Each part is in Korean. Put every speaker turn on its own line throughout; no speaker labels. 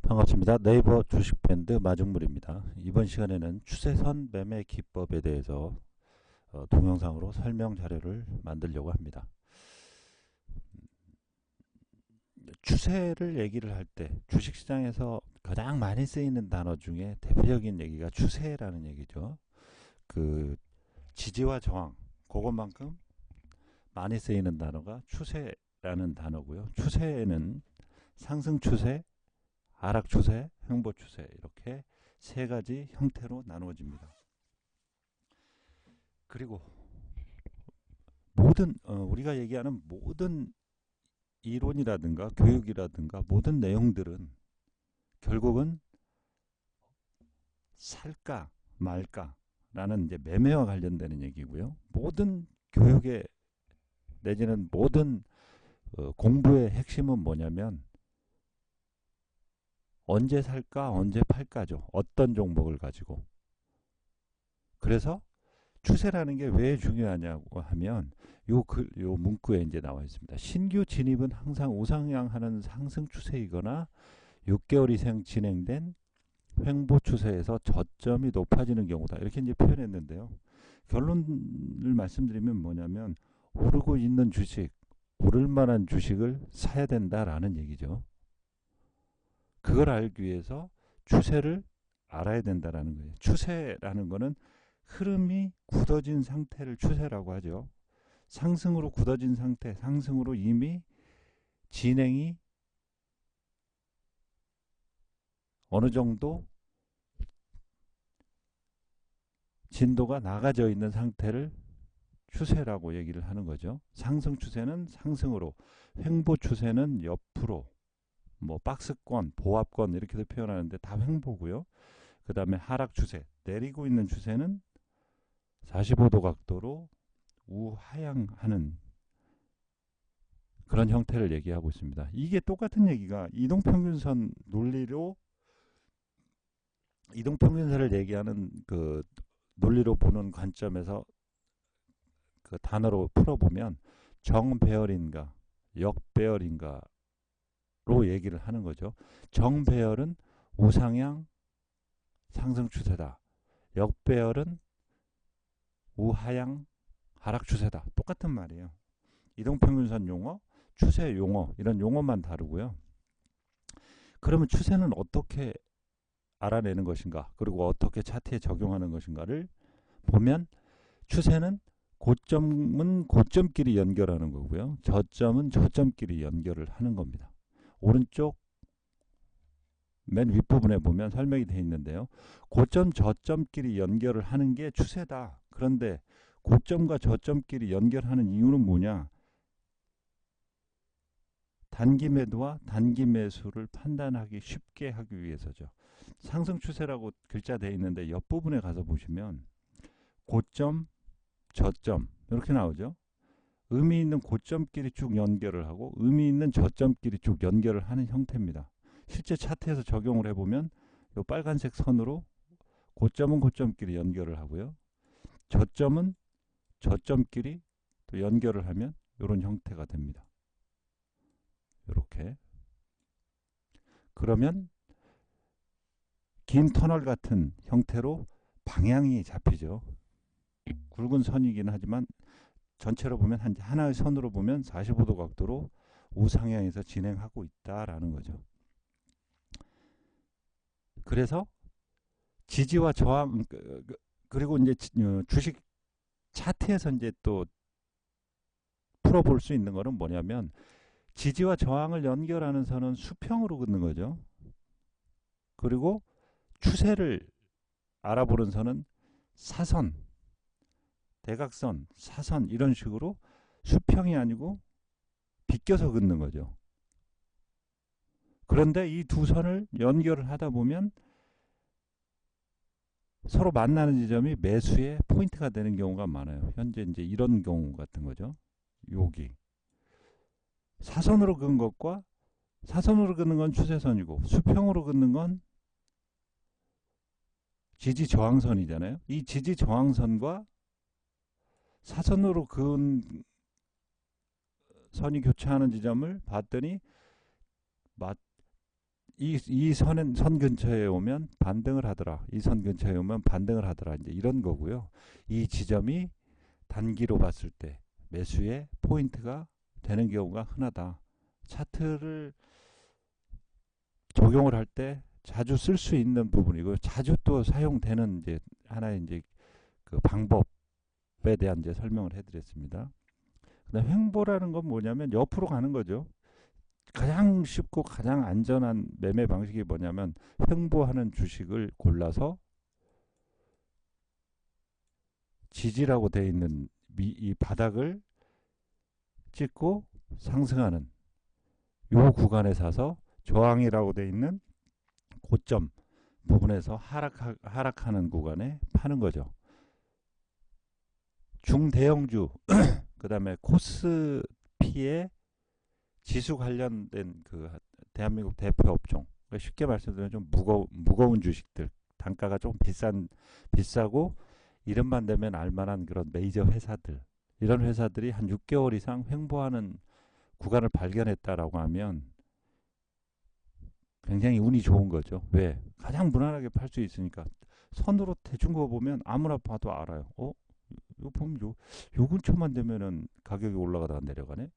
반갑습니다. 네이버 주식밴드 마중물입니다. 이번 시간에는 추세선 매매 기법에 대해서 동영상으로 설명 자료를 만들려고 합니다. 추세를 얘기를 할 때 주식시장에서 가장 많이 쓰이는 단어 중에 대표적인 얘기가 추세라는 얘기죠. 그 지지와 저항, 그것만큼 많이 쓰이는 단어가 추세라는 단어고요. 추세에는 상승 추세, 하락 추세, 횡보 추세 이렇게 세 가지 형태로 나누어집니다. 그리고 모든 우리가 얘기하는 모든 이론이라든가 교육이라든가 모든 내용들은 결국은 살까 말까라는 이제 매매와 관련되는 얘기고요. 모든 교육의 내지는 모든 공부의 핵심은 뭐냐면 언제 살까 언제 팔까죠. 어떤 종목을 가지고. 그래서 추세라는 게 왜 중요하냐고 하면 요 문구에 이제 나와 있습니다. 신규 진입은 항상 우상향하는 상승 추세이거나 6개월 이상 진행된 횡보 추세에서 저점이 높아지는 경우다. 이렇게 이제 표현했는데요. 결론을 말씀드리면 뭐냐면 오르고 있는 주식, 오를 만한 주식을 사야 된다라는 얘기죠. 그걸 알기 위해서 추세를 알아야 된다라는 거예요. 추세라는 거는 흐름이 굳어진 상태를 추세라고 하죠. 상승으로 굳어진 상태, 상승으로 이미 진행이 어느 정도 진도가 나가져 있는 상태를 추세라고 얘기를 하는 거죠. 상승 추세는 상승으로, 횡보 추세는 옆으로, 뭐 박스권, 보합권 이렇게도 표현하는데 다 횡보고요. 그 다음에 하락 추세, 내리고 있는 추세는 45도 각도로 우하향하는 그런 형태를 얘기하고 있습니다. 이게 똑같은 얘기가 이동평균선 논리로 이동평균선을 얘기하는 그 논리로 보는 관점에서 그 단어로 풀어보면 정배열인가 역배열인가로 얘기를 하는 거죠. 정배열은 우상향 상승 추세다. 역배열은 우하향 하락 추세다. 똑같은 말이에요. 이동평균선 용어, 추세 용어 이런 용어만 다르고요. 그러면 추세는 어떻게 알아내는 것인가 그리고 어떻게 차트에 적용하는 것인가를 보면 추세는 고점은 고점끼리 연결하는 거고요. 저점은 저점끼리 연결을 하는 겁니다. 오른쪽 맨 윗부분에 보면 설명이 되어 있는데요. 고점 저점끼리 연결을 하는 게 추세다. 그런데 고점과 저점끼리 연결하는 이유는 뭐냐? 단기 매도와 단기 매수를 판단하기 쉽게 하기 위해서죠. 상승 추세라고 글자 되어 있는데 옆부분에 가서 보시면 고점, 저점 이렇게 나오죠. 의미 있는 고점끼리 쭉 연결을 하고 의미 있는 저점끼리 쭉 연결을 하는 형태입니다. 실제 차트에서 적용을 해보면 이 빨간색 선으로 고점은 고점끼리 연결을 하고요. 저점은 저점끼리 또 연결을 하면 이런 형태가 됩니다. 이렇게. 그러면 긴 터널 같은 형태로 방향이 잡히죠. 굵은 선이긴 하지만 전체로 보면 하나의 선으로 보면 45도 각도로 우상향에서 진행하고 있다라는 거죠. 그래서 지지와 저항 그리고 이제 주식 차트에서 이제 또 풀어볼 수 있는 거는 뭐냐면 지지와 저항을 연결하는 선은 수평으로 긋는 거죠. 그리고 추세를 알아보는 선은 사선, 대각선, 사선 이런 식으로 수평이 아니고 비껴서 긋는 거죠. 그런데 이 두 선을 연결을 하다 보면 서로 만나는 지점이 매수의 포인트가 되는 경우가 많아요. 현재 이제 이런 경우 같은 거죠. 여기 사선으로 긋는 것과 사선으로 긋는 건 추세선이고 수평으로 긋는 건 지지 저항선이잖아요. 이 지지 저항선과 사선으로 그은 선이 교차하는 지점을 봤더니 선 근처에 오면 반등을 하더라. 이 선 근처에 오면 반등을 하더라. 이제 이런 거고요. 이 지점이 단기로 봤을 때 매수의 포인트가 되는 경우가 흔하다. 차트를 적용을 할 때 자주 쓸 수 있는 부분이고 자주 또 사용되는 이제 하나의 이제 그 방법에 대한 이제 설명을 해드렸습니다. 그다음 횡보라는 건 뭐냐면 옆으로 가는 거죠. 가장 쉽고 가장 안전한 매매 방식이 뭐냐면 횡보하는 주식을 골라서 지지라고 되어 있는 이 바닥을 찍고 상승하는 요 구간에 사서 저항이라고 되어 있는 고점 부분에서 하락하는 구간에 파는 거죠. 중대형주 그 다음에 코스피의 지수 관련된 그 대한민국 대표 업종 그러니까 쉽게 말씀드리면 좀 무거운 주식들 단가가 좀 비싸고 이름만 되면 알만한 그런 메이저 회사들 이런 회사들이 한 6개월 이상 횡보하는 구간을 발견했다라고 하면 굉장히 운이 좋은 거죠. 왜? 가장 무난하게 팔 수 있으니까 선으로 대충 거 보면 아무나 봐도 알아요. 요 보면 요 근처만 되면은 가격이 올라가다가 내려가네.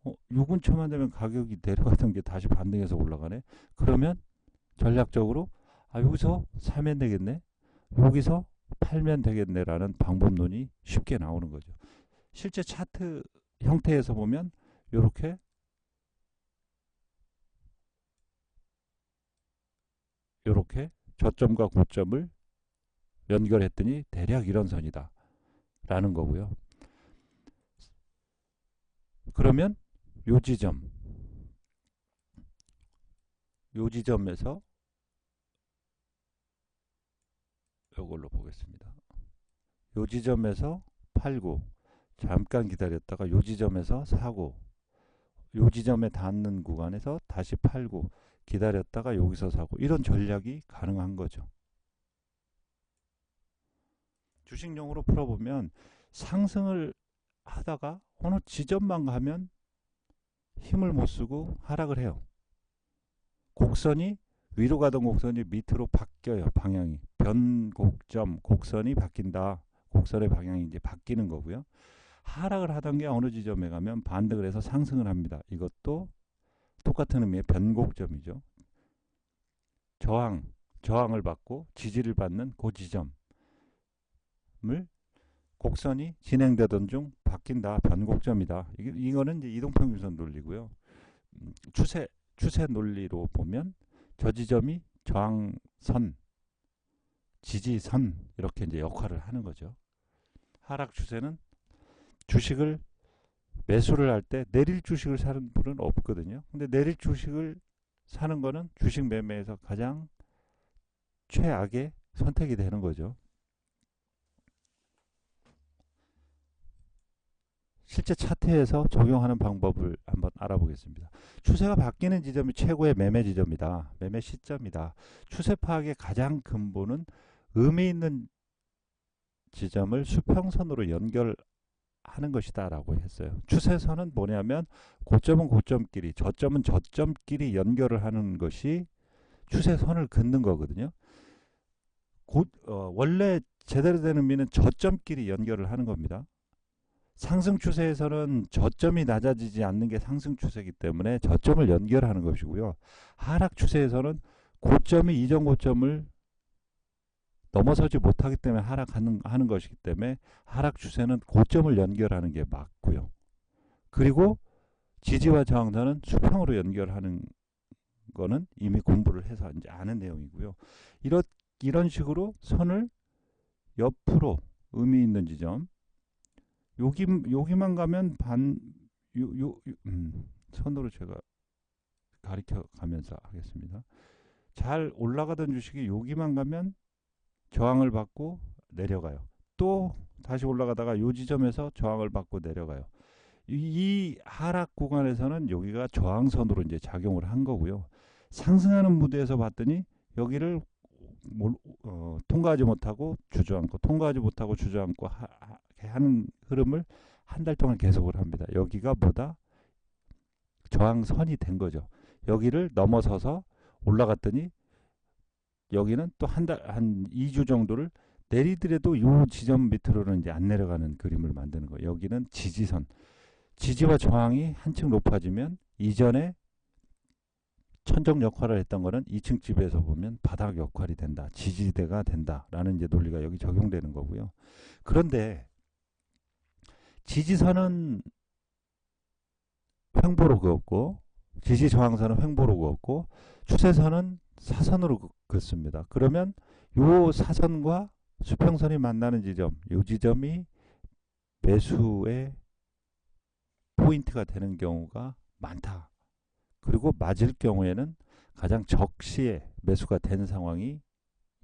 요 근처만 되면 가격이 내려가던 게 다시 반등해서 올라가네. 그러면 전략적으로 여기서 사면 되겠네. 여기서 팔면 되겠네라는 방법론이 쉽게 나오는 거죠. 실제 차트 형태에서 보면 이렇게 저점과 고점을 연결했더니 대략 이런 선이다 라는 거고요. 그러면 요 지점에서 이걸로 보겠습니다. 요 지점에서 팔고 잠깐 기다렸다가 요 지점에서 사고 요 지점에 닿는 구간에서 다시 팔고 기다렸다가 여기서 사고 이런 전략이 가능한 거죠. 주식용으로 풀어보면 상승을 하다가 어느 지점만 가면 힘을 못 쓰고 하락을 해요. 곡선이 위로 가던 곡선이 밑으로 바뀌어요. 방향이 변곡점 곡선이 바뀐다. 곡선의 방향이 이제 바뀌는 거고요. 하락을 하던 게 어느 지점에 가면 반등을 해서 상승을 합니다. 이것도 똑같은 의미의 변곡점이죠. 저항을 받고 지지를 받는 그 지점을 곡선이 진행되던 중 바뀐다. 변곡점이다. 이거는 이제 이동평균선 논리고요. 추세 논리로 보면 저 지점이 저항선, 지지선 이렇게 이제 역할을 하는 거죠. 하락 추세는 주식을 매수를 할 때 내릴 주식을 사는 분은 없거든요. 근데 내릴 주식을 사는 거는 주식 매매에서 가장 최악의 선택이 되는 거죠. 실제 차트에서 적용하는 방법을 한번 알아보겠습니다. 추세가 바뀌는 지점이 최고의 매매 지점이다. 매매 시점이다. 추세 파악의 가장 근본은 의미 있는 지점을 수평선으로 연결하는 것이다 라고 했어요. 추세선은 뭐냐면 고점은 고점끼리 저점은 저점끼리 연결을 하는 것이 추세선을 긋는 거거든요. 원래 제대로 된 의미는 저점끼리 연결을 하는 겁니다. 상승 추세에서는 저점이 낮아지지 않는 게 상승 추세이기 때문에 저점을 연결하는 것이고요. 하락 추세에서는 고점이 이전 고점을 넘어서지 못하기 때문에 하락하는 것이기 때문에 하락 추세는 고점을 연결하는 게 맞고요. 그리고 지지와 저항선은 수평으로 연결하는 거는 이미 공부를 해서 이제 아는 내용이고요. 이런 식으로 선을 옆으로 의미 있는 지점 여기만 가면 선으로 제가 가리켜 가면서 하겠습니다. 잘 올라가던 주식이 여기만 가면 저항을 받고 내려가요. 또 다시 올라가다가 요 지점에서 저항을 받고 내려가요. 이 하락 구간에서는 여기가 저항선으로 이제 작용을 한 거고요. 상승하는 무대에서 봤더니 여기를 통과하지 못하고 주저앉고 통과하지 못하고 주저앉고 하는 흐름을 한 달 동안 계속을 합니다. 여기가 뭐다? 저항선이 된 거죠. 여기를 넘어서서 올라갔더니 여기는 또 한 2주 정도를 내리더라도 요 지점 밑으로는 이제 안 내려가는 그림을 만드는 거예요. 여기는 지지선. 지지와 저항이 한층 높아지면 이전에 천정 역할을 했던 거는 2층 집에서 보면 바닥 역할이 된다. 지지대가 된다라는 이제 논리가 여기 적용되는 거고요. 그런데 지지선은 횡보로 그었고 지지 저항선은 횡보로 그었고 추세선은 사선으로 긋습니다. 그러면 요 사선과 수평선이 만나는 지점, 요 지점이 매수의 포인트가 되는 경우가 많다. 그리고 맞을 경우에는 가장 적시에 매수가 된 상황이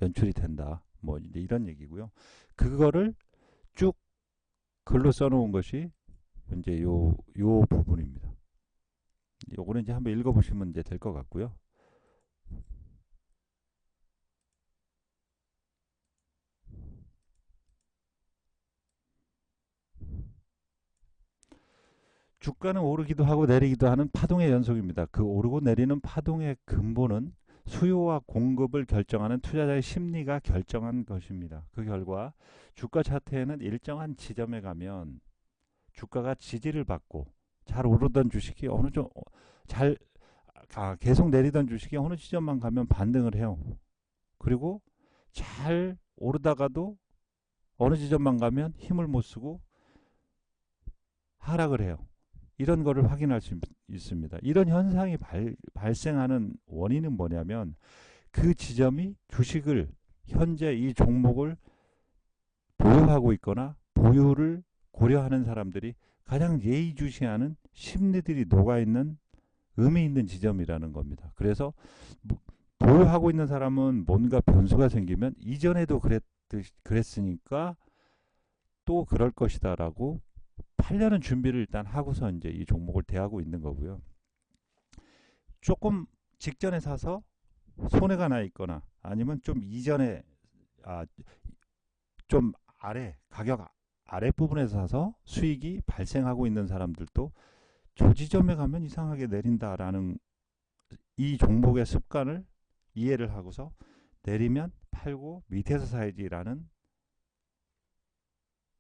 연출이 된다. 뭐 이제 이런 얘기고요. 그거를 쭉 글로 써놓은 것이 이제 요 부분입니다. 요거는 이제 한번 읽어보시면 이제 될 것 같고요. 주가는 오르기도 하고 내리기도 하는 파동의 연속입니다. 그 오르고 내리는 파동의 근본은 수요와 공급을 결정하는 투자자의 심리가 결정한 것입니다. 그 결과 주가 차트에는 일정한 지점에 가면 주가가 지지를 받고 잘 오르던 주식이 계속 내리던 주식이 어느 지점만 가면 반등을 해요. 그리고 잘 오르다가도 어느 지점만 가면 힘을 못 쓰고 하락을 해요. 이런 거를 확인할 수 있습니다. 이런 현상이 발생하는 원인은 뭐냐면 그 지점이 주식을 현재 이 종목을 보유하고 있거나 보유를 고려하는 사람들이 가장 예의주시하는 심리들이 녹아있는 의미 있는 지점이라는 겁니다. 그래서 보유하고 있는 사람은 뭔가 변수가 생기면 이전에도 그랬으니까 또 그럴 것이다 라고 하려는 준비를 일단 하고서 이제 이 종목을 대하고 있는 거고요. 조금 직전에 사서 손해가 나 있거나 아니면 좀 이전에 좀 가격 아래 부분에서 사서 수익이 발생하고 있는 사람들도 저 지점에 가면 이상하게 내린다라는 이 종목의 습관을 이해를 하고서 내리면 팔고 밑에서 사야지라는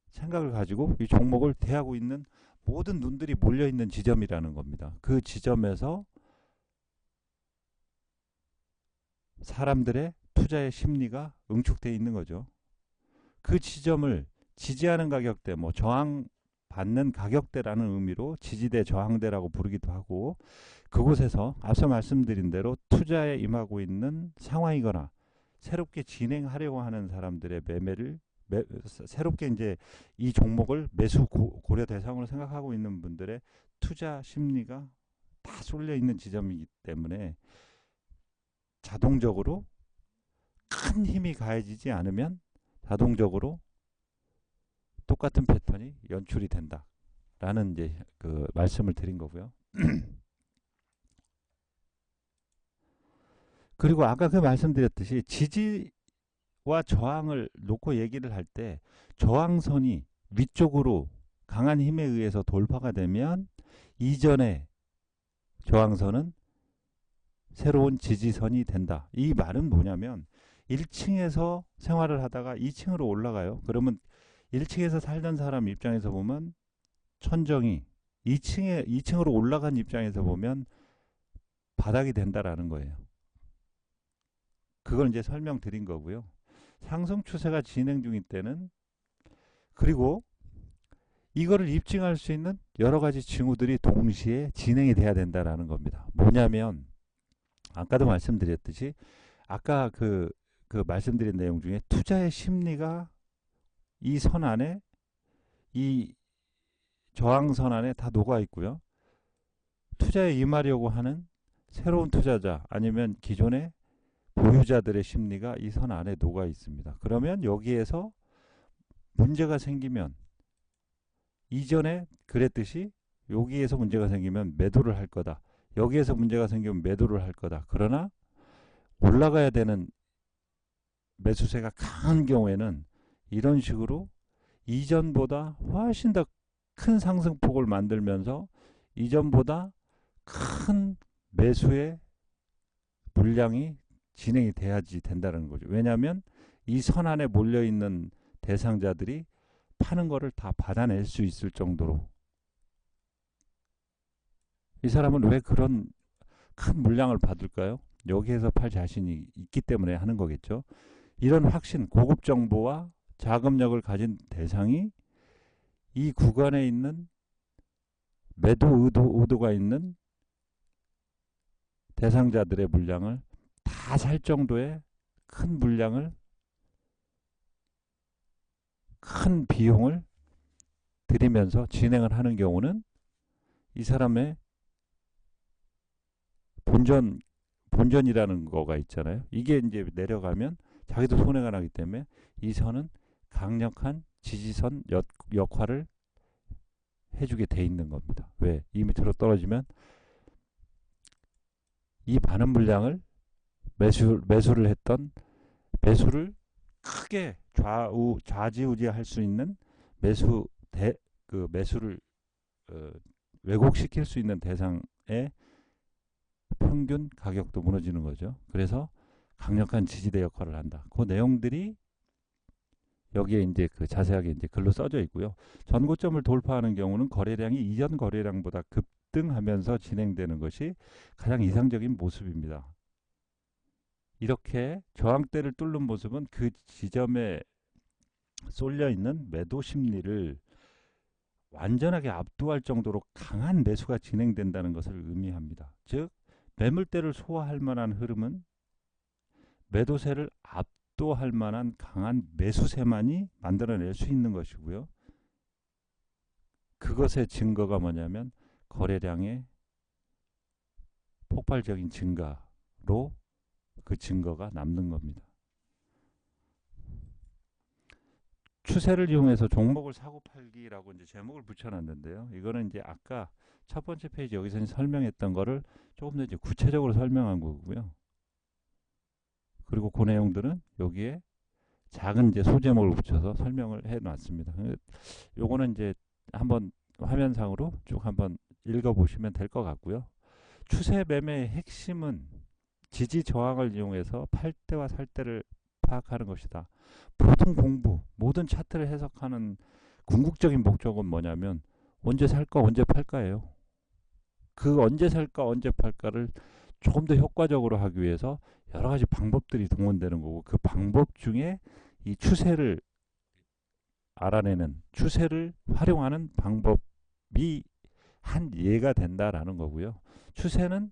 생각을 가지고 이 종목을 대하고 있는 모든 눈들이 몰려있는 지점이라는 겁니다. 그 지점에서 사람들의 투자의 심리가 응축되어 있는 거죠. 그 지점을 지지하는 가격대, 저항받는 가격대라는 의미로 지지대, 저항대라고 부르기도 하고 그곳에서 앞서 말씀드린 대로 투자에 임하고 있는 상황이거나 새롭게 진행하려고 하는 사람들의 새롭게 이제 이 종목을 매수 고려 대상으로 생각하고 있는 분들의 투자 심리가 다 쏠려 있는 지점이기 때문에 자동적으로 큰 힘이 가해지지 않으면 자동적으로 똑같은 패턴이 연출이 된다라는 이제 그 말씀을 드린 거고요. 그리고 아까 그 말씀드렸듯이 지지와 저항을 놓고 얘기를 할 때 저항선이 위쪽으로 강한 힘에 의해서 돌파가 되면 이전의 저항선은 새로운 지지선이 된다. 이 말은 뭐냐면 1층에서 생활을 하다가 2층으로 올라가요. 그러면 1층에서 살던 사람 입장에서 보면 천정이 2층으로 올라간 입장에서 보면 바닥이 된다라는 거예요. 그걸 이제 설명드린 거고요. 상승 추세가 진행 중일 때는 그리고 이거를 입증할 수 있는 여러 가지 징후들이 동시에 진행이 돼야 된다라는 겁니다. 뭐냐면 아까도 말씀드렸듯이 아까 그 말씀드린 내용 중에 투자의 심리가 이 선 안에 이 저항선 안에 다 녹아 있고요. 투자에 임하려고 하는 새로운 투자자 아니면 기존의 보유자들의 심리가 이 선 안에 녹아 있습니다. 그러면 여기에서 문제가 생기면 이전에 그랬듯이 여기에서 문제가 생기면 매도를 할 거다. 여기에서 문제가 생기면 매도를 할 거다. 그러나 올라가야 되는 매수세가 강한 경우에는 이런 식으로 이전보다 훨씬 더 큰 상승폭을 만들면서 이전보다 큰 매수의 물량이 진행이 돼야지 된다는 거죠. 왜냐하면 이 선 안에 몰려있는 대상자들이 파는 거를 다 받아낼 수 있을 정도로, 이 사람은 왜 그런 큰 물량을 받을까요? 여기에서 팔 자신이 있기 때문에 하는 거겠죠. 이런 확신, 고급 정보와 자금력을 가진 대상이 이 구간에 있는 매도 의도가 있는 대상자들의 물량을 다 살 정도의 큰 물량을, 큰 비용을 들이면서 진행을 하는 경우는 이 사람의 본전이라는 거가 있잖아요. 이게 이제 내려가면 자기도 손해가 나기 때문에 이 선은 강력한 지지선 역할을 해주게 돼 있는 겁니다. 왜? 이 밑으로 떨어지면 이 많은 물량을 매수를 했던, 매수를 크게 좌지우지할 수 있는 매수를 왜곡시킬 수 있는 대상의 평균 가격도 무너지는 거죠. 그래서 강력한 지지대 역할을 한다. 그 내용들이 여기에 이제 그 자세하게 이제 글로 써져 있고요. 전고점을 돌파하는 경우는 거래량이 이전 거래량보다 급등하면서 진행되는 것이 가장 이상적인 모습입니다. 이렇게 저항대를 뚫는 모습은 그 지점에 쏠려 있는 매도 심리를 완전하게 압도할 정도로 강한 매수가 진행된다는 것을 의미합니다. 즉 매물대를 소화할 만한 흐름은 매도세를 압도할 만한 강한 매수세만이 만들어낼 수 있는 것이고요. 그것의 증거가 뭐냐면 거래량의 폭발적인 증가로 그 증거가 남는 겁니다. 추세를 이용해서 종목을 사고 팔기라고 이제 제목을 붙여놨는데요. 이거는 이제 아까 첫 번째 페이지 여기서 설명했던 거를 조금 더 이제 구체적으로 설명한 거고요. 그리고 그 내용들은 여기에 작은 이제 소제목을 붙여서 설명을 해 놨습니다. 요거는 이제 한번 화면상으로 쭉 한번 읽어보시면 될 것 같고요. 추세 매매의 핵심은 지지 저항을 이용해서 팔 때와 살 때를 파악하는 것이다. 모든 차트를 해석하는 궁극적인 목적은 뭐냐면 언제 살까 언제 팔까예요. 그 언제 살까 언제 팔까를 조금 더 효과적으로 하기 위해서 여러 가지 방법들이 동원되는 거고, 그 방법 중에 이 추세를 알아내는, 추세를 활용하는 방법이 한 예가 된다라는 거고요. 추세는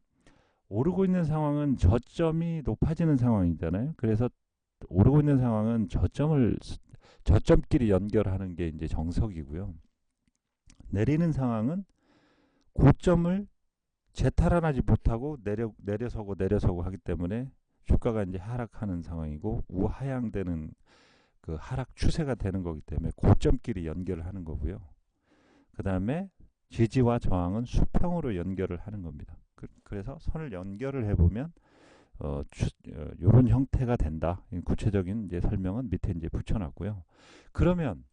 오르고 있는 상황은 저점이 높아지는 상황이잖아요. 그래서 오르고 있는 상황은 저점끼리 연결하는 게 이제 정석이고요. 내리는 상황은 고점을 재탈환하지 못하고 내려서고 하기 때문에 주가가 이제 하락하는 상황이고, 우하향되는 그 하락 추세가 되는 거기 때문에 고점끼리 연결을 하는 거고요. 그 다음에 지지와 저항은 수평으로 연결을 하는 겁니다. 그래서 선을 연결을 해보면 이런 형태가 된다. 구체적인 이제 설명은 밑에 이제 붙여놨고요. 그러면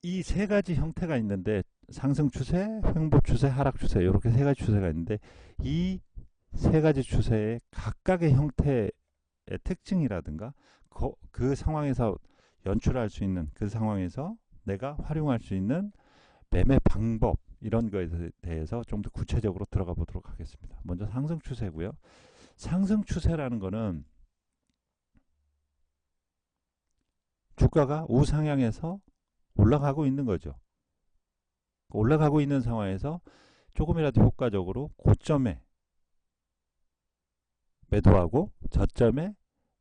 이 세 가지 형태가 있는데, 상승 추세, 횡보 추세, 하락 추세, 이렇게 세 가지 추세가 있는데, 이 세 가지 추세의 각각의 형태의 특징이라든가 그 상황에서 연출할 수 있는, 그 상황에서 내가 활용할 수 있는 매매 방법, 이런 거에 대해서 좀 더 구체적으로 들어가 보도록 하겠습니다. 먼저 상승 추세고요. 상승 추세라는 거는 주가가 우상향해서 올라가고 있는 거죠. 올라가고 있는 상황에서 조금이라도 효과적으로 고점에 매도하고 저점에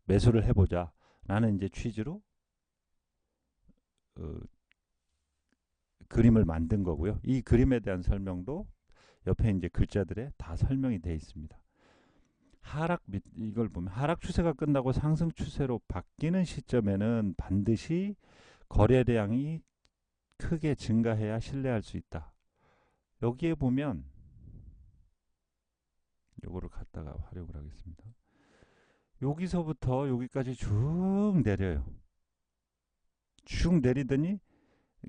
매수를 해보자 라는 이제 취지로 그림을 만든 거고요. 이 그림에 대한 설명도 옆에 이제 글자들에 다 설명이 되어 있습니다. 이걸 보면 하락 추세가 끝나고 상승 추세로 바뀌는 시점에는 반드시 거래량이 크게 증가해야 신뢰할 수 있다. 여기에 보면 요거를 갖다가 활용을 하겠습니다. 여기서부터 여기까지 쭉 내려요. 쭉 내리더니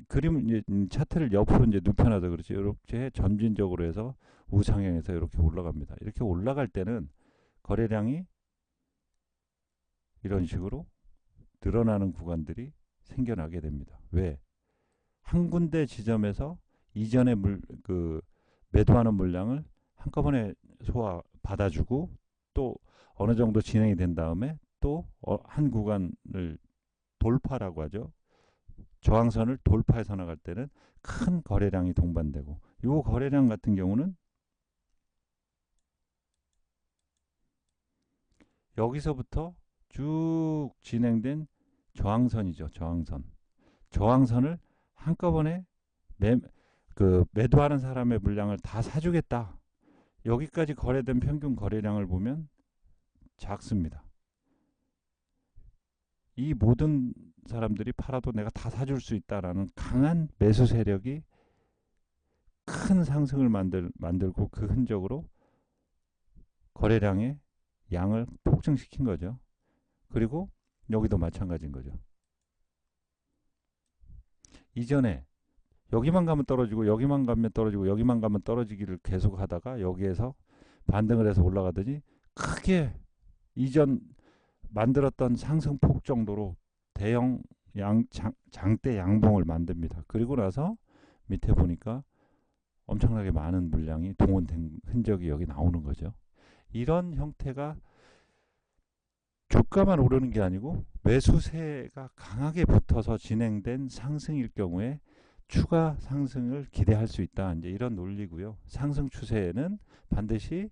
그림 이제 차트를 옆으로 이제 눕혀놔서 그렇지. 이렇게 점진적으로 해서 우상향해서 이렇게 올라갑니다. 이렇게 올라갈 때는 거래량이 이런 식으로 늘어나는 구간들이 생겨나게 됩니다. 왜? 한 군데 지점에서 이전에 매도하는 물량을 한꺼번에 받아주고 또 어느 정도 진행이 된 다음에 또 한 구간을 돌파라고 하죠. 저항선을 돌파해서 나갈 때는 큰 거래량이 동반되고, 이 거래량 같은 경우는 여기서부터 쭉 진행된 저항선이죠. 저항선을 한꺼번에 매도하는 사람의 물량을 다 사주겠다. 여기까지 거래된 평균 거래량을 보면 작습니다. 이 모든 사람들이 팔아도 내가 다 사줄 수 있다라는 강한 매수 세력이 큰 상승을 만들고 그 흔적으로 거래량의 양을 폭증시킨 거죠. 그리고 여기도 마찬가지인 거죠. 이전에 여기만 가면 떨어지고 여기만 가면 떨어지고 여기만 가면 떨어지기를 계속 하다가 여기에서 반등을 해서 올라가더니 크게 이전 만들었던 상승폭 정도로 대형 장대 양봉을 만듭니다. 그리고 나서 밑에 보니까 엄청나게 많은 물량이 동원된 흔적이 여기 나오는 거죠. 이런 형태가 주가만 오르는 게 아니고 매수세가 강하게 붙어서 진행된 상승일 경우에 추가 상승을 기대할 수 있다. 이제 이런 논리고요. 상승 추세에는 반드시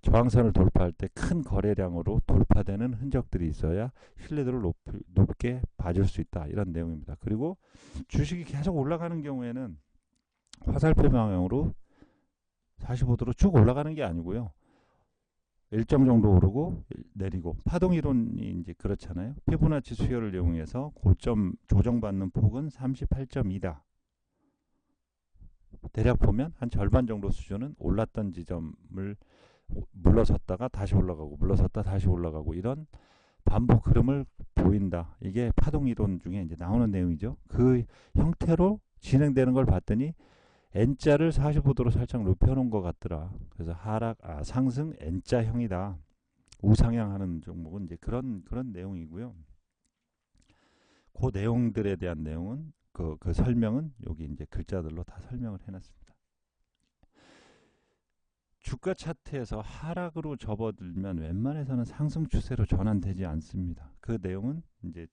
저항선을 돌파할 때 큰 거래량으로 돌파되는 흔적들이 있어야 신뢰도를 높게 봐줄 수 있다. 이런 내용입니다. 그리고 주식이 계속 올라가는 경우에는 화살표 방향으로 45도로 쭉 올라가는 게 아니고요. 일정 정도 오르고 내리고, 파동 이론이 이제 그렇잖아요. 피보나치 수열을 이용해서 고점 조정받는 폭은 38.2다. 대략 보면 한 절반 정도 수준은 올랐던 지점을 물러섰다가 다시 올라가고 물러섰다 다시 올라가고 이런 반복 흐름을 보인다. 이게 파동 이론 중에 이제 나오는 내용이죠. 그 형태로 진행되는 걸 봤더니 N자를 45도로 살짝 높여놓은 것 같더라. 그래서 상승 N자형이다. 우상향하는 종목은 이제 그런 내용이고요. 그 내용들에 대한 내용은 그 설명은 여기 이제 글자들로 다 설명을 해놨습니다. 주가 차트에서 하락으로 접어들면 웬만해서는 상승 추세로 전환되지 않습니다. 그 내용은 이제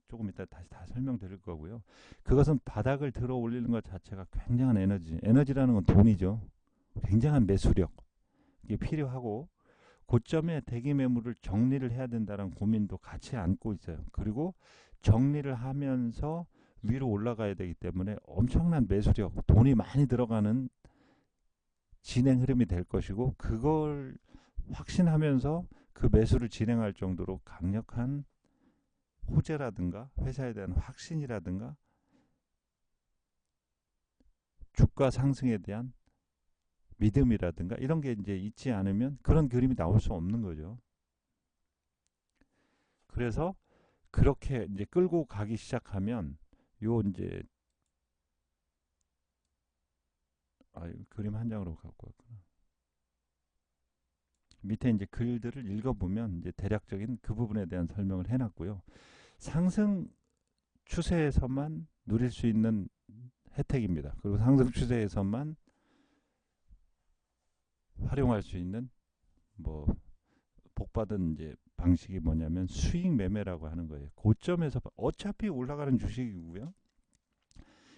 조금 이따 다시 다 설명드릴 거고요. 그것은 바닥을 들어 올리는 것 자체가 굉장한 에너지라는 건 돈이죠. 굉장한 매수력 이게 필요하고, 고점에 대기 매물을 정리를 해야 된다는 고민도 같이 안고 있어요. 그리고 정리를 하면서 위로 올라가야 되기 때문에 엄청난 매수력, 돈이 많이 들어가는 진행 흐름이 될 것이고, 그걸 확신하면서 그 매수를 진행할 정도로 강력한 호재라든가 회사에 대한 확신이라든가 주가 상승에 대한 믿음이라든가 이런 게 이제 있지 않으면 그런 그림이 나올 수 없는 거죠. 그래서 그렇게 이제 끌고 가기 시작하면 요 이제 그림 한 장으로 갖고 왔구나. 밑에 이제 글들을 읽어보면 이제 대략적인 그 부분에 대한 설명을 해놨고요. 상승 추세에서만 누릴 수 있는 혜택입니다. 그리고 상승 추세에서만 활용할 수 있는 복받은 이제 방식이 뭐냐면 수익 매매라고 하는 거예요. 고점에서 어차피 올라가는 주식이고요.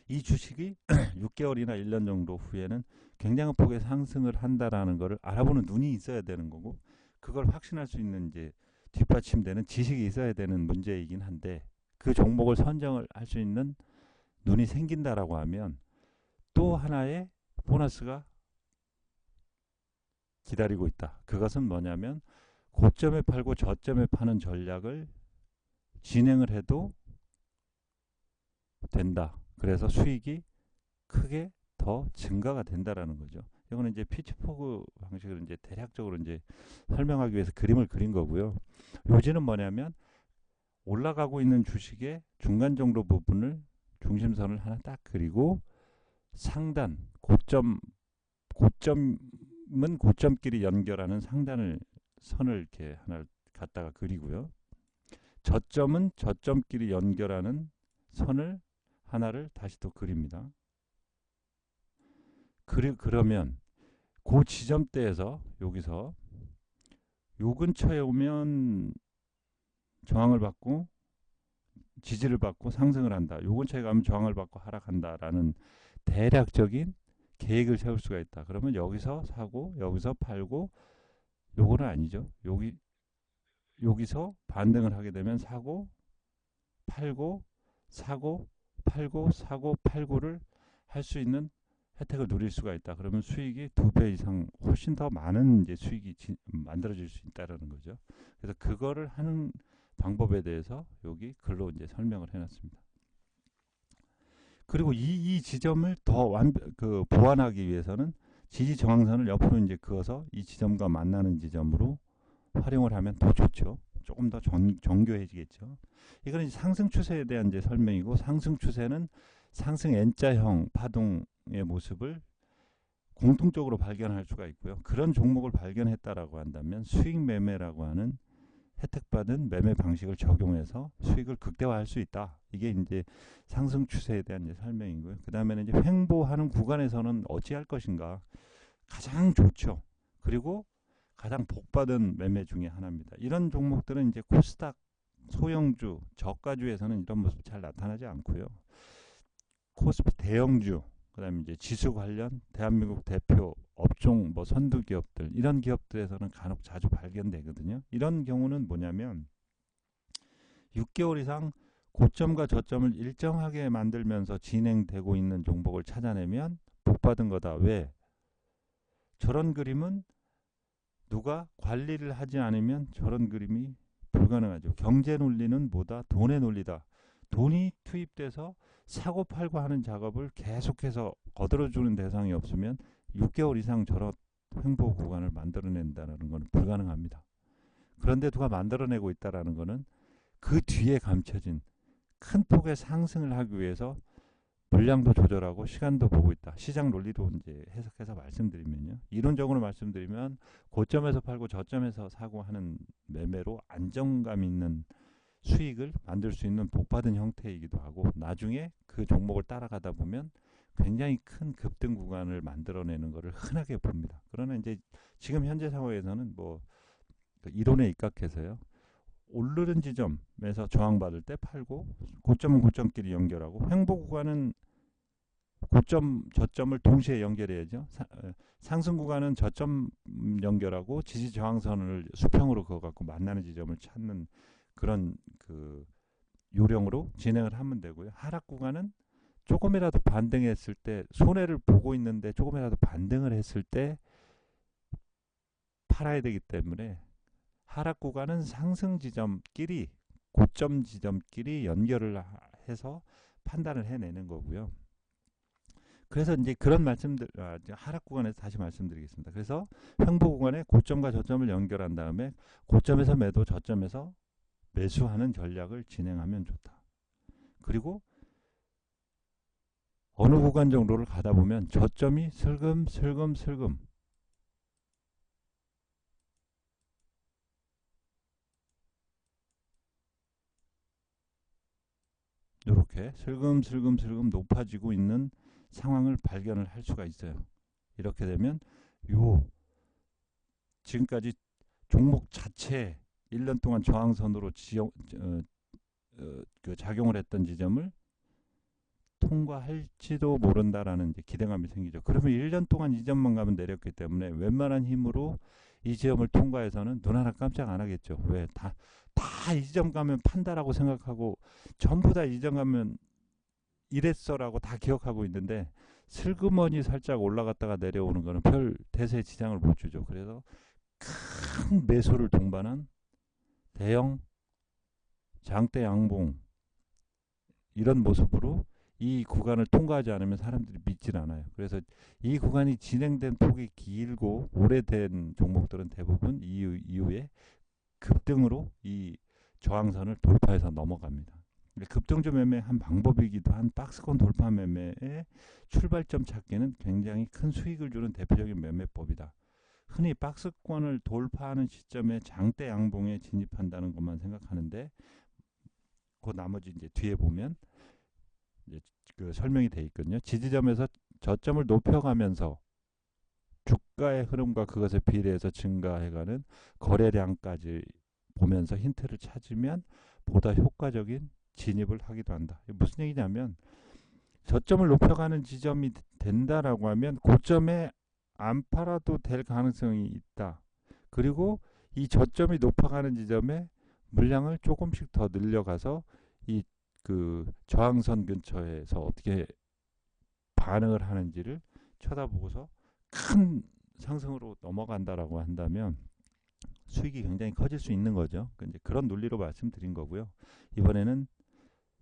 이 주식이 6개월이나 1년 정도 후에는 굉장한 폭의 상승을 한다라는 것을 알아보는 눈이 있어야 되는 거고, 그걸 확신할 수 있는 이제 뒷받침되는 지식이 있어야 되는 문제이긴 한데, 그 종목을 선정을 할 수 있는 눈이 생긴다라고 하면 또 하나의 보너스가 기다리고 있다. 그것은 뭐냐면 고점에 팔고 저점에 파는 전략을 진행을 해도 된다. 그래서 수익이 크게 더 증가가 된다라는 거죠. 이거는 이제 피치포그 방식으로 이제 대략적으로 이제 설명하기 위해서 그림을 그린 거고요. 요지는 뭐냐면 올라가고 있는 주식의 중간 정도 부분을 중심선을 하나 딱 그리고 상단 고점은 고점끼리 연결하는 상단을 선을 이렇게 하나 갖다가 그리고요. 저점은 저점끼리 연결하는 선을 하나를 다시 또 그립니다. 그러면 그 지점대에서 여기서 요 근처에 오면 저항을 받고 지지를 받고 상승을 한다. 요 근처에 가면 저항을 받고 하락한다라는 대략적인 계획을 세울 수가 있다. 그러면 여기서 사고 여기서 팔고 요거는 아니죠. 여기서 반등을 하게 되면 사고 팔고 사고 팔고 사고 팔고를 할 수 있는 혜택을 누릴 수가 있다. 그러면 수익이 2배 이상 훨씬 더 많은 이제 수익이 만들어질 수 있다라는 거죠. 그래서 그거를 하는 방법에 대해서 여기 글로 이제 설명을 해놨습니다. 그리고 이 지점을 더 보완하기 위해서는 지지 저항선을 옆으로 이제 그어서 이 지점과 만나는 지점으로 활용을 하면 더 좋죠. 조금 더 정교해지겠죠. 이거는 상승 추세에 대한 이제 설명이고, 상승 추세는 상승 N자형 파동의 모습을 공통적으로 발견할 수가 있고요. 그런 종목을 발견했다라고 한다면 수익 매매라고 하는 혜택받은 매매 방식을 적용해서 수익을 극대화할 수 있다. 이게 이제 상승 추세에 대한 이제 설명이고요. 그 다음에는 이제 횡보하는 구간에서는 어찌할 것인가. 가장 좋죠. 그리고 가장 복받은 매매 중에 하나입니다. 이런 종목들은 이제 코스닥, 소형주, 저가주에서는 이런 모습 잘 나타나지 않고요. 코스피 대형주, 그다음에 이제 지수 관련 대한민국 대표 업종 뭐 선두 기업들, 이런 기업들에서는 간혹 자주 발견되거든요. 이런 경우는 뭐냐면 6개월 이상 고점과 저점을 일정하게 만들면서 진행되고 있는 종목을 찾아내면 복받은 거다. 왜? 저런 그림은 누가 관리를 하지 않으면 저런 그림이 불가능하죠. 경제 논리는 뭐다? 돈의 논리다. 돈이 투입돼서 사고 팔고 하는 작업을 계속해서 거들어주는 대상이 없으면 6개월 이상 저런 횡보 구간을 만들어낸다는 것은 불가능합니다. 그런데 누가 만들어내고 있다는 것은 그 뒤에 감춰진 큰 폭의 상승을 하기 위해서 물량도 조절하고 시간도 보고 있다. 시장 논리로 이제 해석해서 말씀드리면요. 이론적으로 말씀드리면 고점에서 팔고 저점에서 사고 하는 매매로 안정감 있는 수익을 만들 수 있는 복받은 형태이기도 하고, 나중에 그 종목을 따라가다 보면 굉장히 큰 급등 구간을 만들어내는 것을 흔하게 봅니다. 그러나 이제 지금 현재 상황에서는 뭐 이론에 입각해서요. 오르는 지점에서 저항받을 때 팔고, 고점은 고점끼리 연결하고, 횡보 구간은 고점, 저점을 동시에 연결해야죠. 상승 구간은 저점 연결하고 지지 저항선을 수평으로 그어갖고 만나는 지점을 찾는 그런 그 요령으로 진행을 하면 되고요. 하락 구간은 조금이라도 반등했을 때, 손해를 보고 있는데 조금이라도 반등을 했을 때 팔아야 되기 때문에 하락 구간은 상승 지점끼리, 고점 지점끼리 연결을 해서 판단을 해내는 거고요. 그래서 이제 그런 말씀들, 하락 구간에서 다시 말씀드리겠습니다. 그래서 횡보 구간에 고점과 저점을 연결한 다음에 고점에서 매도, 저점에서 매수하는 전략을 진행하면 좋다. 그리고 어느 구간 정도를 가다 보면 저점이 슬금슬금 이렇게 슬금슬금 높아지고 있는 상황을 발견을 할 수가 있어요. 이렇게 되면 요 지금까지 종목 자체 1년 동안 저항선으로 작용을 했던 지점을 통과할지도 모른다라는 이제 기대감이 생기죠. 그러면 1년 동안 이 점만 가면 내렸기 때문에 웬만한 힘으로 이 지점을 통과해서는 눈 하나 깜짝 안 하겠죠. 왜? 다 이 지점 가면 판다라고 생각하고 전부 다 이 지점 가면 이랬어라고 다 기억하고 있는데, 슬그머니 살짝 올라갔다가 내려오는 거는 별 대세 지장을 못 주죠. 그래서 큰 매수를 동반한 대형 장대 양봉, 이런 모습으로 이 구간을 통과하지 않으면 사람들이 믿질 않아요. 그래서 이 구간이 진행된 폭이 길고 오래된 종목들은 대부분 이후에 급등으로 이 저항선을 돌파해서 넘어갑니다. 급등주 매매 한 방법이기도 한 박스권 돌파 매매의 출발점 찾기는 굉장히 큰 수익을 주는 대표적인 매매법이다. 흔히 박스권을 돌파하는 시점에 장대 양봉에 진입한다는 것만 생각하는데 그 나머지 이제 뒤에 보면 이제 그 설명이 돼 있거든요. 지지점에서 저점을 높여가면서 주가의 흐름과 그것에 비례해서 증가해가는 거래량까지 보면서 힌트를 찾으면 보다 효과적인 진입을 하기도 한다. 무슨 얘기냐면 저점을 높여가는 지점이 된다라고 하면 고점에 안 팔아도 될 가능성이 있다. 그리고 이 저점이 높아가는 지점에 물량을 조금씩 더 늘려가서 이 그 저항선 근처에서 어떻게 반응을 하는지를 쳐다보고서 큰 상승으로 넘어간다라고 한다면 수익이 굉장히 커질 수 있는 거죠. 이제 그런 논리로 말씀드린 거고요. 이번에는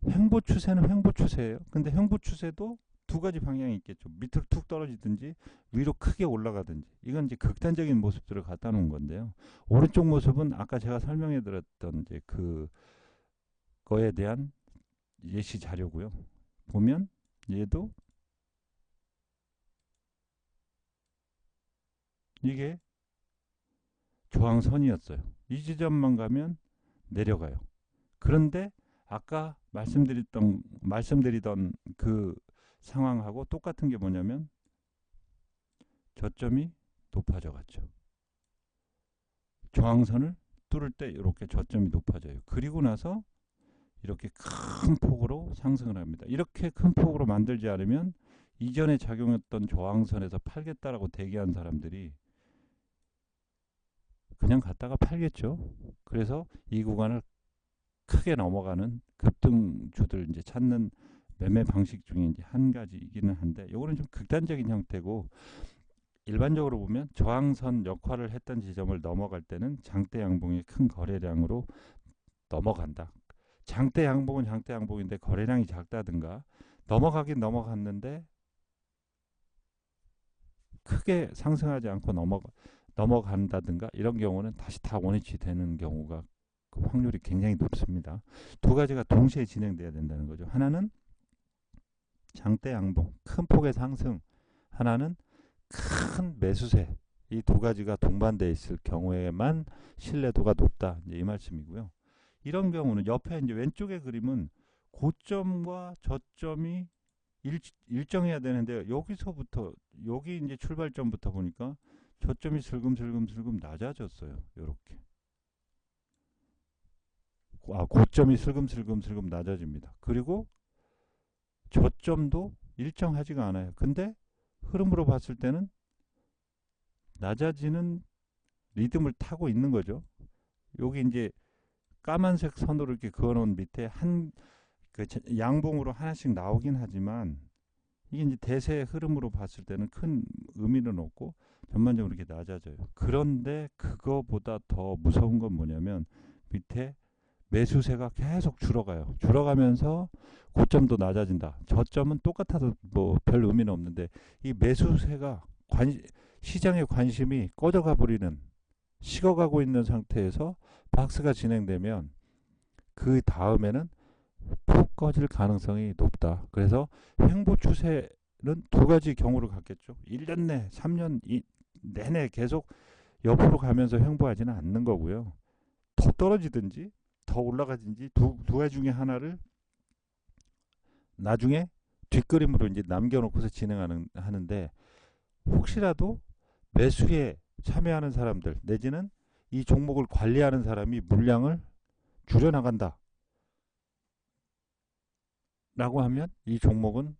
횡보 추세는 횡보 추세예요. 근데 횡보 추세도 두 가지 방향이 있겠죠. 밑으로 툭 떨어지든지 위로 크게 올라가든지. 이건 이제 극단적인 모습들을 갖다 놓은 건데요. 오른쪽 모습은 아까 제가 설명해 드렸던 이제 그거에 대한 예시 자료고요. 보면 얘도 이게 저항선이었어요. 이 지점만 가면 내려가요. 그런데 아까 말씀드리던 그 상황하고 똑같은 게 뭐냐면 저점이 높아져 갔죠. 저항선을 뚫을 때 이렇게 저점이 높아져요. 그리고 나서 이렇게 큰 폭으로 상승을 합니다. 이렇게 큰 폭으로 만들지 않으면 이전에 작용했던 저항선에서 팔겠다라고 대기한 사람들이 그냥 갔다가 팔겠죠. 그래서 이 구간을 크게 넘어가는 급등주들 이제 찾는 매매 방식 중에 이제 한 가지이기는 한데, 요거는 좀 극단적인 형태고, 일반적으로 보면 저항선 역할을 했던 지점을 넘어갈 때는 장대 양봉의 큰 거래량으로 넘어간다. 장대 양봉은 장대 양봉인데 거래량이 작다든가, 넘어가긴 넘어갔는데 크게 상승하지 않고 넘어간다든가, 이런 경우는 다시 다 원위치 되는 경우가 그 확률이 굉장히 높습니다. 두 가지가 동시에 진행돼야 된다는 거죠. 하나는 장대 양봉, 큰 폭의 상승, 하나는 큰 매수세. 이 두 가지가 동반되어 있을 경우에만 신뢰도가 높다. 이제 이 말씀이고요. 이런 경우는 옆에 이제 왼쪽의 그림은 고점과 저점이 일정해야 되는데, 여기서부터 여기 이제 출발점부터 보니까 저점이 슬금슬금 낮아졌어요. 이렇게. 고점이 슬금슬금 낮아집니다. 그리고 저점도 일정하지가 않아요. 근데 흐름으로 봤을 때는 낮아지는 리듬을 타고 있는 거죠. 여기 이제 까만색 선으로 이렇게 그어놓은 밑에 그 양봉으로 하나씩 나오긴 하지만, 이게 이제 대세의 흐름으로 봤을 때는 큰 의미는 없고 전반적으로 이렇게 낮아져요. 그런데 그거보다 더 무서운 건 뭐냐면 밑에 매수세가 계속 줄어가요. 줄어가면서 고점도 낮아진다. 저점은 똑같아도 뭐 별 의미는 없는데, 이 매수세가 시장의 관심이 꺼져가 버리는, 식어가고 있는 상태에서 박스가 진행되면 그 다음에는 푹 꺼질 가능성이 높다. 그래서 횡보 추세는 두 가지 경우를 갖겠죠. 1년 내, 3년 내내 계속 옆으로 가면서 횡보하지는 않는 거고요. 더 떨어지든지 더 올라가든지 두 가지 중에 하나를 나중에 뒷그림으로 이제 남겨놓고서 하는데, 혹시라도 매수에 참여하는 사람들 내지는 이 종목을 관리하는 사람이 물량을 줄여나간다 라고 하면, 이 종목은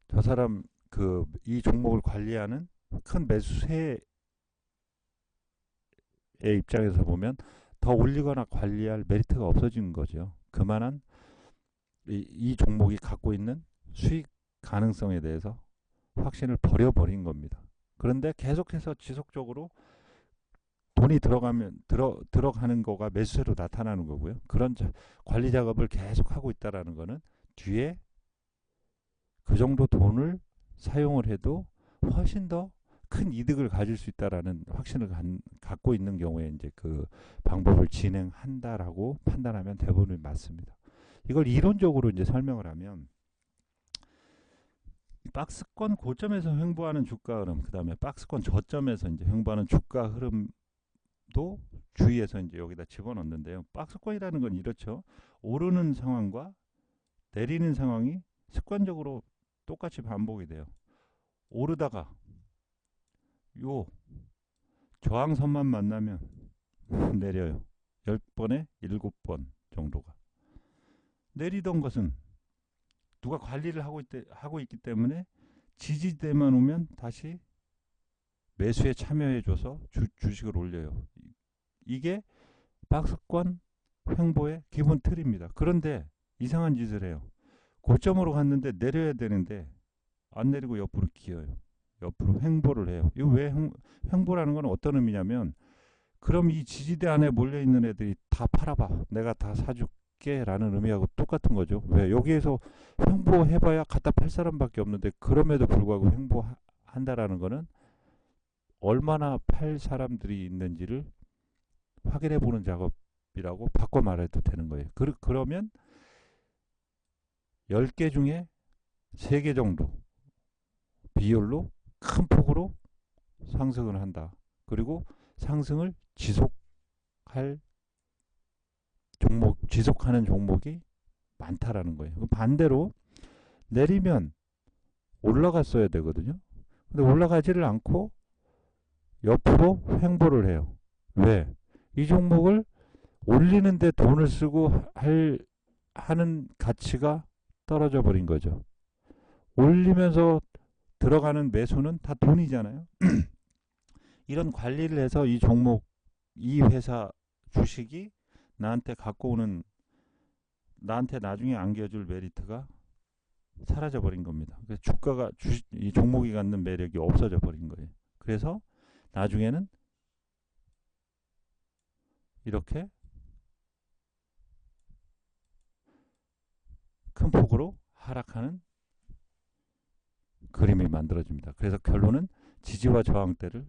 저 사람 이 종목을 관리하는 큰 매수세의 입장에서 보면 더 올리거나 관리할 메리트가 없어지는 거죠. 그만한 이 종목이 갖고 있는 수익 가능성에 대해서 확신을 버려버린 겁니다. 그런데 계속해서 지속적으로 돈이 들어가는 거가 매수세로 나타나는 거고요. 그런 관리 작업을 계속 하고 있다라는 거는 뒤에 그 정도 돈을 사용을 해도 훨씬 더 큰 이득을 가질 수 있다라는 확신을 갖고 있는 경우에 이제 그 방법을 진행한다라고 판단하면 대부분이 맞습니다. 이걸 이론적으로 이제 설명을 하면 박스권 고점에서 횡보하는 주가 흐름, 그 다음에 박스권 저점에서 이제 횡보하는 주가 흐름도 주의해서 이제 여기다 집어넣는데요. 박스권이라는 건 이렇죠. 오르는 상황과 내리는 상황이 습관적으로 똑같이 반복이 돼요. 오르다가 요 저항선만 만나면 내려요. 10번에 7번 정도가. 내리던 것은 누가 관리를 하고 있기 때문에 지지대만 오면 다시 매수에 참여해줘서 주식을 올려요. 이게 박스권 횡보의 기본 틀입니다. 그런데 이상한 짓을 해요. 고점으로 갔는데 내려야 되는데 안 내리고 옆으로 기어요. 옆으로 횡보를 해요. 이거 왜 횡보라는 건 어떤 의미냐면, 그럼 이 지지대 안에 몰려있는 애들이 다 팔아봐, 내가 다 사줄게 라는 의미하고 똑같은 거죠. 왜? 여기에서 횡보해봐야 갖다 팔 사람밖에 없는데, 그럼에도 불구하고 횡보한다라는 거는 얼마나 팔 사람들이 있는지를 확인해 보는 작업이라고 바꿔 말해도 되는 거예요. 그러면 10개 중에 3개 정도 비율로 큰 폭으로 상승을 한다. 그리고 상승을 지속하는 종목이 많다라는 거예요. 반대로 내리면 올라갔어야 되거든요. 근데 올라가지를 않고 옆으로 횡보를 해요. 왜? 이 종목을 올리는데 돈을 쓰고 하는 가치가 떨어져 버린 거죠. 올리면서 들어가는 매수는 다 돈이잖아요. 이런 관리를 해서 이 종목, 이 회사 주식이 나한테 나중에 안겨줄 메리트가 사라져 버린 겁니다. 그래서 이 종목이 갖는 매력이 없어져 버린 거예요. 그래서 나중에는 이렇게 큰 폭으로 하락하는 그림이 만들어집니다. 그래서 결론은 지지와 저항대를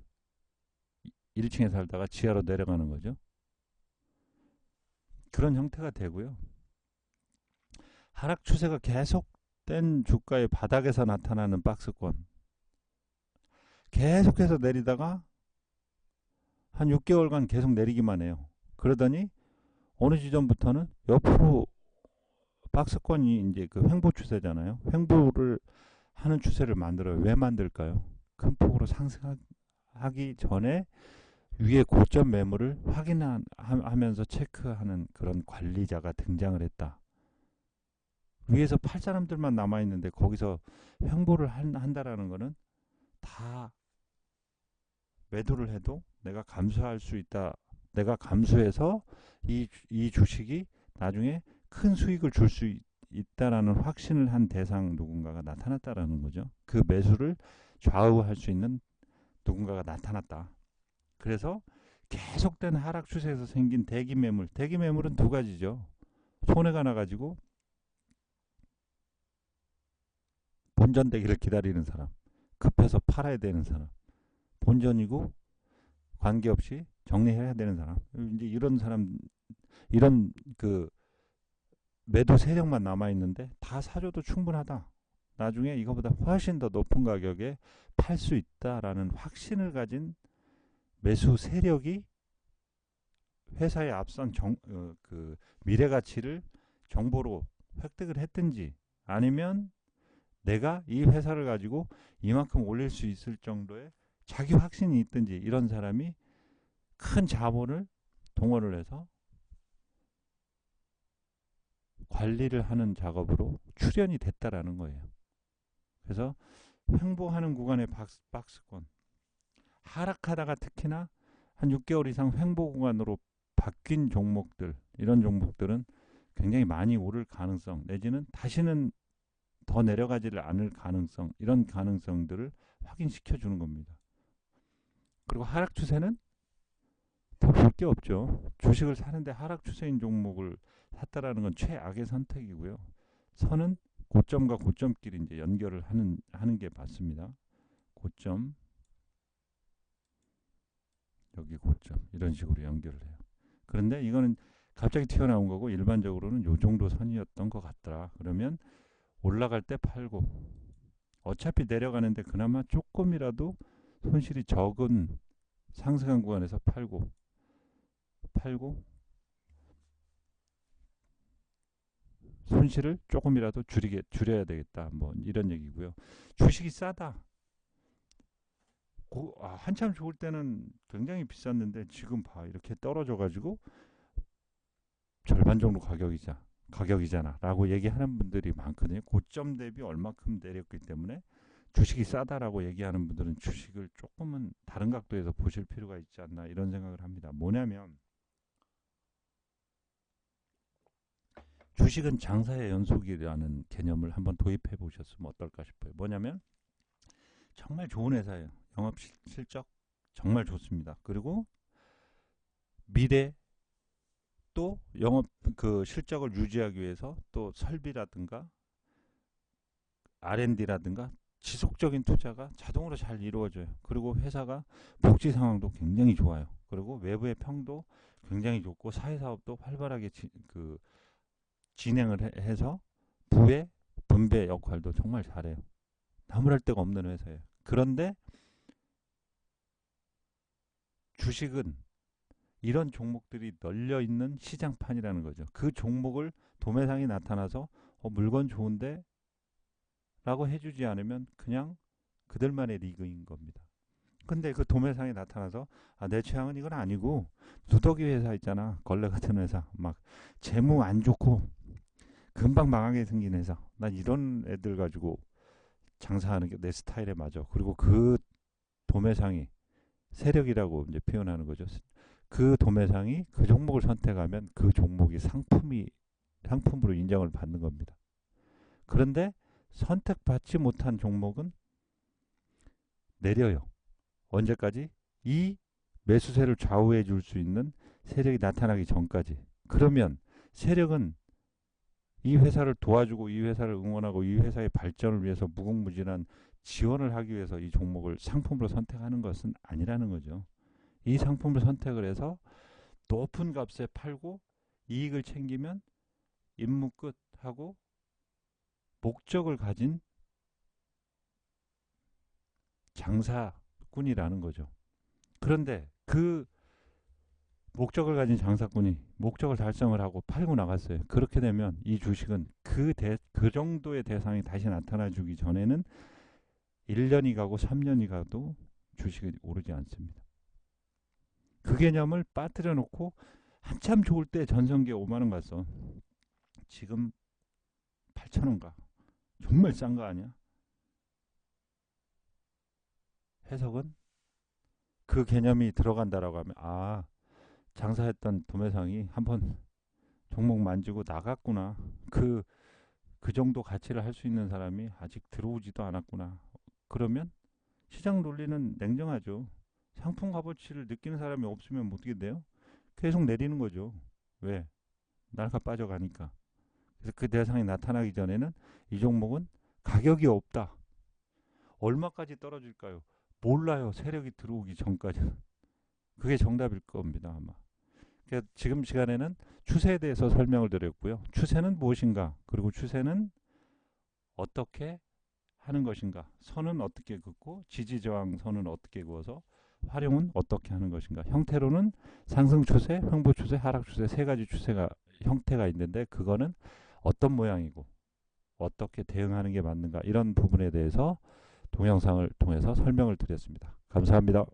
1층에 살다가 지하로 내려가는 거죠. 그런 형태가 되고요. 하락 추세가 계속된 주가의 바닥에서 나타나는 박스권, 계속해서 내리다가 한 6개월간 계속 내리기만 해요. 그러더니 어느 지점부터는 옆으로, 박스권이 이제 그 횡보 추세잖아요. 횡보를 하는 추세를 만들어요. 왜 만들까요? 큰 폭으로 상승하기 전에 위에 고점 매물을 확인하면서 체크하는 그런 관리자가 등장을 했다. 위에서 팔 사람들만 남아있는데 거기서 횡보를 한다라는 거는 다 매도를 해도 내가 감수할 수 있다. 내가 감수해서 이 주식이 나중에 큰 수익을 줄 수 있다라는 확신을 한 대상 누군가가 나타났다라는 거죠. 그 매수를 좌우할 수 있는 누군가가 나타났다. 그래서 계속된 하락 추세에서 생긴 대기 매물은 두 가지죠. 손해가 나가지고 본전되기를 기다리는 사람, 급해서 팔아야 되는 사람, 본전이고 관계없이 정리해야 되는 사람, 이제 이런 그 매도 세력만 남아 있는데 다 사줘도 충분하다. 나중에 이거보다 훨씬 더 높은 가격에 팔 수 있다라는 확신을 가진 매수 세력이 회사의 앞선 그 미래 가치를 정보로 획득을 했든지, 아니면 내가 이 회사를 가지고 이만큼 올릴 수 있을 정도의 자기 확신이 있든지, 이런 사람이 큰 자본을 동원을 해서 관리를 하는 작업으로 출연이 됐다라는 거예요. 그래서 횡보하는 구간의 박스권, 하락하다가 특히나 한 6개월 이상 횡보 구간으로 바뀐 종목들, 이런 종목들은 굉장히 많이 오를 가능성, 내지는 다시는 더 내려가지를 않을 가능성, 이런 가능성들을 확인시켜 주는 겁니다. 그리고 하락 추세는 더 볼 게 없죠. 주식을 사는데 하락 추세인 종목을 샀다라는 건 최악의 선택이고요. 선은 고점과 고점끼리 이제 연결을 하는 게 맞습니다. 고점, 여기 고점, 이런 식으로 연결을 해요. 그런데 이거는 갑자기 튀어나온 거고 일반적으로는 요 정도 선이었던 것 같더라. 그러면 올라갈 때 팔고 어차피 내려가는데 그나마 조금이라도 손실이 적은 상승한 구간에서 팔고 손실을 조금이라도 줄여야 되겠다. 뭐 이런 얘기고요. 주식이 싸다. 한참 좋을 때는 굉장히 비쌌는데 지금 봐 이렇게 떨어져 가지고 절반 정도 가격이잖아 라고 얘기하는 분들이 많거든요. 고점 대비 얼마큼 내렸기 때문에 주식이 싸다라고 얘기하는 분들은 주식을 조금은 다른 각도에서 보실 필요가 있지 않나 이런 생각을 합니다. 뭐냐면 주식은 장사의 연속이라는 개념을 한번 도입해 보셨으면 어떨까 싶어요. 뭐냐면 정말 좋은 회사예요. 영업 실적 정말 좋습니다. 그리고 미래 또 영업 그 실적을 유지하기 위해서 또 설비라든가 R&D라든가 지속적인 투자가 자동으로 잘 이루어져요. 그리고 회사가 복지 상황도 굉장히 좋아요. 그리고 외부의 평도 굉장히 좋고 사회사업도 활발하게 진행을 해서 부의 분배 역할도 정말 잘해요. 나무랄 데가 없는 회사예요. 그런데 주식은 이런 종목들이 널려 있는 시장판이라는 거죠. 그 종목을 도매상이 나타나서 물건 좋은데 라고 해주지 않으면 그냥 그들만의 리그인 겁니다. 근데 그 도매상이 나타나서 내 취향은 이건 아니고 누더기 회사 있잖아. 걸레 같은 회사. 막 재무 안 좋고 금방 망하게 생긴 회사. 난 이런 애들 가지고 장사하는 게 내 스타일에 맞아. 그리고 그 도매상이 세력이라고 이제 표현하는 거죠. 그 도매상이 그 종목을 선택하면 그 종목이 상품으로 인정을 받는 겁니다. 그런데 선택받지 못한 종목은 내려요. 언제까지? 이 매수세를 좌우해 줄 수 있는 세력이 나타나기 전까지. 그러면 세력은 이 회사를 도와주고 이 회사를 응원하고 이 회사의 발전을 위해서 무궁무진한 지원을 하기 위해서 이 종목을 상품으로 선택하는 것은 아니라는 거죠. 이 상품을 선택을 해서 높은 값에 팔고 이익을 챙기면 임무 끝 하고 목적을 가진 장사꾼이라는 거죠. 그런데 그 목적을 가진 장사꾼이 목적을 달성을 하고 팔고 나갔어요. 그렇게 되면 이 주식은 그 정도의 대상이 다시 나타나 주기 전에는 1년이 가고 3년이 가도 주식이 오르지 않습니다. 그 개념을 빠뜨려 놓고 한참 좋을 때 전성기에 5만 원 갔어. 지금 8천 원 가. 정말 싼 거 아니야? 해석은 그 개념이 들어간다라고 하면 장사했던 도매상이 한번 종목 만지고 나갔구나. 그 정도 가치를 할 수 있는 사람이 아직 들어오지도 않았구나. 그러면 시장 논리는 냉정하죠. 상품 값어치를 느끼는 사람이 없으면 어떻게 돼요? 계속 내리는 거죠. 왜? 날가 빠져가니까. 그래서 그 대상이 나타나기 전에는 이 종목은 가격이 없다. 얼마까지 떨어질까요? 몰라요. 세력이 들어오기 전까지는. 그게 정답일 겁니다, 아마. 그래서 지금 시간에는 추세에 대해서 설명을 드렸고요. 추세는 무엇인가? 그리고 추세는 어떻게 하는 것인가? 선은 어떻게 긋고 지지저항 선은 어떻게 그어서 활용은 어떻게 하는 것인가? 형태로는 상승 추세, 횡보 추세, 하락 추세 세 가지 형태가 있는데 그거는 어떤 모양이고 어떻게 대응하는 게 맞는가 이런 부분에 대해서 동영상을 통해서 설명을 드렸습니다. 감사합니다.